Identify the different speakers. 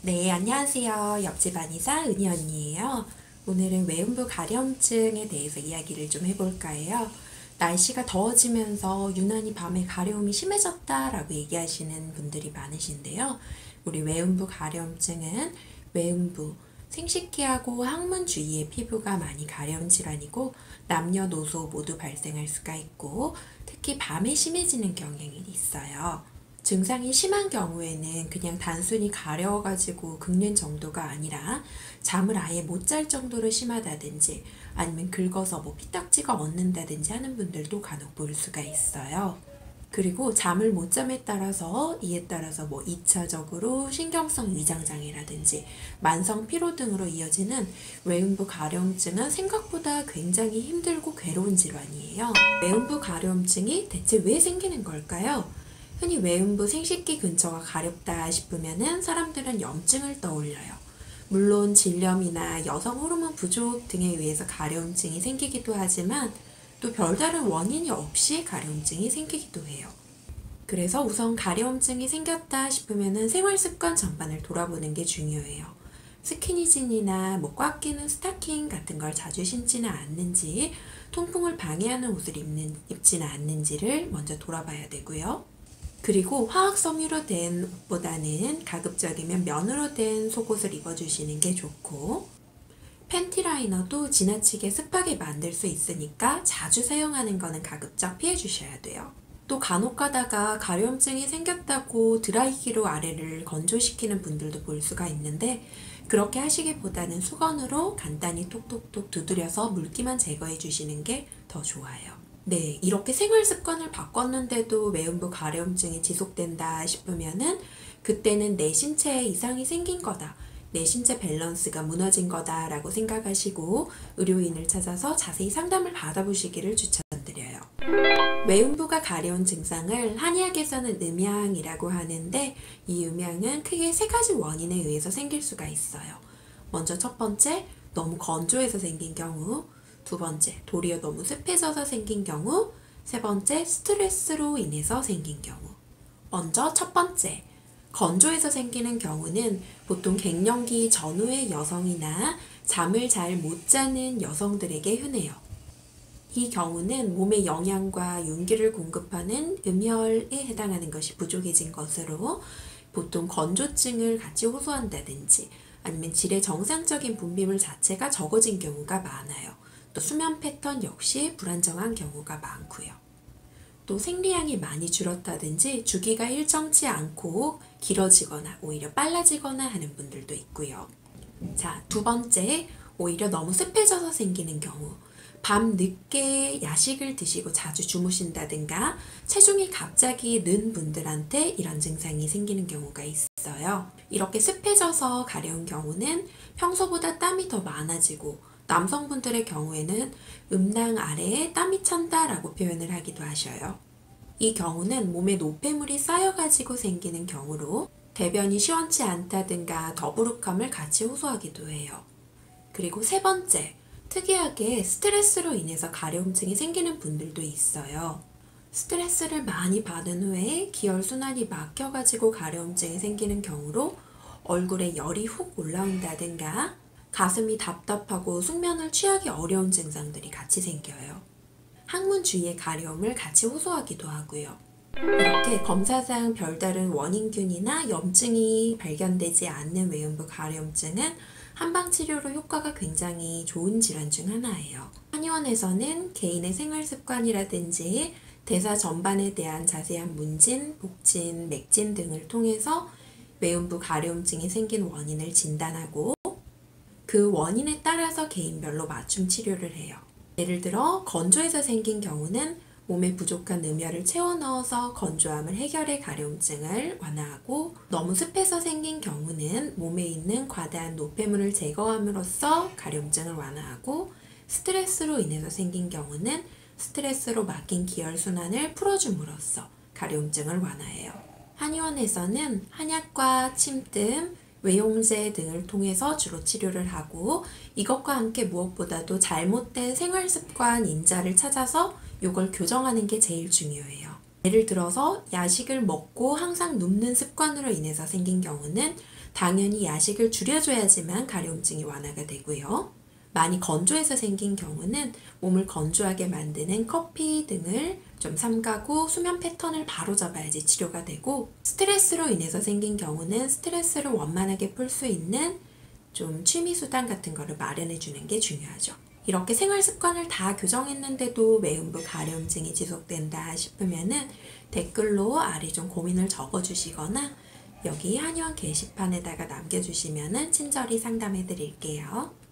Speaker 1: 네, 안녕하세요. 옆집 안이사 은희 언니예요. 오늘은 외음부 가려움증에 대해서 이야기를 좀 해볼까 해요. 날씨가 더워지면서 유난히 밤에 가려움이 심해졌다라고 얘기하시는 분들이 많으신데요. 우리 외음부 가려움증은 외음부, 생식기하고 항문 주위의 피부가 많이 가려운 질환이고 남녀노소 모두 발생할 수가 있고 특히 밤에 심해지는 경향이 있어요. 증상이 심한 경우에는 그냥 단순히 가려워가지고 긁는 정도가 아니라 잠을 아예 못 잘 정도로 심하다든지 아니면 긁어서 피딱지가 얻는다든지 하는 분들도 간혹 볼 수가 있어요. 그리고 잠을 못 잠에 따라서 이에 따라서 2차적으로 신경성 위장장애라든지 만성 피로 등으로 이어지는 외음부 가려움증은 생각보다 굉장히 힘들고 괴로운 질환이에요. 외음부 가려움증이 대체 왜 생기는 걸까요? 흔히 외음부 생식기 근처가 가렵다 싶으면은 사람들은 염증을 떠올려요. 물론 질염이나 여성 호르몬 부족 등에 의해서 가려움증이 생기기도 하지만 또 별다른 원인이 없이 가려움증이 생기기도 해요. 그래서 우선 가려움증이 생겼다 싶으면은 생활 습관 전반을 돌아보는 게 중요해요. 스키니진이나 꽉 끼는 스타킹 같은 걸 자주 신지는 않는지, 통풍을 방해하는 옷을 입지는 않는지를 먼저 돌아봐야 되고요. 그리고 화학 섬유로 된 옷보다는 가급적이면 면으로 된 속옷을 입어주시는 게 좋고, 팬티 라이너도 지나치게 습하게 만들 수 있으니까 자주 사용하는 거는 가급적 피해 주셔야 돼요. 또 간혹 가다가 가려움증이 생겼다고 드라이기로 아래를 건조시키는 분들도 볼 수가 있는데, 그렇게 하시기보다는 수건으로 간단히 톡톡톡 두드려서 물기만 제거해 주시는 게 더 좋아요. 네, 이렇게 생활 습관을 바꿨는데도 외음부 가려움증이 지속된다 싶으면은 그때는 내 신체에 이상이 생긴 거다, 내 신체 밸런스가 무너진 거다라고 생각하시고 의료인을 찾아서 자세히 상담을 받아보시기를 추천드려요. 외음부가 가려운 증상을 한의학에서는 음양이라고 하는데, 이 음양은 크게 세 가지 원인에 의해서 생길 수가 있어요. 먼저 첫 번째, 너무 건조해서 생긴 경우, 두 번째, 도리어 너무 습해져서 생긴 경우, 세 번째, 스트레스로 인해서 생긴 경우. 먼저 첫 번째, 건조해서 생기는 경우는 보통 갱년기 전후의 여성이나 잠을 잘 못 자는 여성들에게 흔해요. 이 경우는 몸에 영양과 윤기를 공급하는 음혈에 해당하는 것이 부족해진 것으로 보통 건조증을 같이 호소한다든지 아니면 질의 정상적인 분비물 자체가 적어진 경우가 많아요. 또 수면 패턴 역시 불안정한 경우가 많고요. 또 생리량이 많이 줄었다든지 주기가 일정치 않고 길어지거나 오히려 빨라지거나 하는 분들도 있고요. 자, 두 번째, 오히려 너무 습해져서 생기는 경우. 밤 늦게 야식을 드시고 자주 주무신다든가 체중이 갑자기 는 분들한테 이런 증상이 생기는 경우가 있어요. 이렇게 습해져서 가려운 경우는 평소보다 땀이 더 많아지고, 남성분들의 경우에는 음낭 아래에 땀이 찬다라고 표현을 하기도 하셔요. 이 경우는 몸에 노폐물이 쌓여가지고 생기는 경우로 대변이 시원치 않다든가 더부룩함을 같이 호소하기도 해요. 그리고 세 번째, 특이하게 스트레스로 인해서 가려움증이 생기는 분들도 있어요. 스트레스를 많이 받은 후에 기혈순환이 막혀가지고 가려움증이 생기는 경우로 얼굴에 열이 훅 올라온다든가 가슴이 답답하고 숙면을 취하기 어려운 증상들이 같이 생겨요. 항문 주위의 가려움을 같이 호소하기도 하고요. 이렇게 검사상 별다른 원인균이나 염증이 발견되지 않는 외음부 가려움증은 한방치료로 효과가 굉장히 좋은 질환 중 하나예요. 한의원에서는 개인의 생활습관이라든지 대사 전반에 대한 자세한 문진, 복진, 맥진 등을 통해서 외음부 가려움증이 생긴 원인을 진단하고 그 원인에 따라서 개인별로 맞춤 치료를 해요. 예를 들어 건조해서 생긴 경우는 몸에 부족한 음혈을 채워 넣어서 건조함을 해결해 가려움증을 완화하고, 너무 습해서 생긴 경우는 몸에 있는 과다한 노폐물을 제거함으로써 가려움증을 완화하고, 스트레스로 인해서 생긴 경우는 스트레스로 막힌 기혈순환을 풀어줌으로써 가려움증을 완화해요. 한의원에서는 한약과 침뜸, 외용제 등을 통해서 주로 치료를 하고, 이것과 함께 무엇보다도 잘못된 생활습관 인자를 찾아서 이걸 교정하는 게 제일 중요해요. 예를 들어서 야식을 먹고 항상 눕는 습관으로 인해서 생긴 경우는 당연히 야식을 줄여줘야지만 가려움증이 완화가 되고요. 많이 건조해서 생긴 경우는 몸을 건조하게 만드는 커피 등을 좀 삼가고 수면 패턴을 바로잡아야지 치료가 되고, 스트레스로 인해서 생긴 경우는 스트레스를 원만하게 풀 수 있는 좀 취미 수단 같은 거를 마련해 주는 게 중요하죠. 이렇게 생활 습관을 다 교정했는데도 외음부 가려움증이 지속된다 싶으면은 댓글로 아래 좀 고민을 적어주시거나 여기 한의원 게시판에다가 남겨주시면은 친절히 상담해 드릴게요.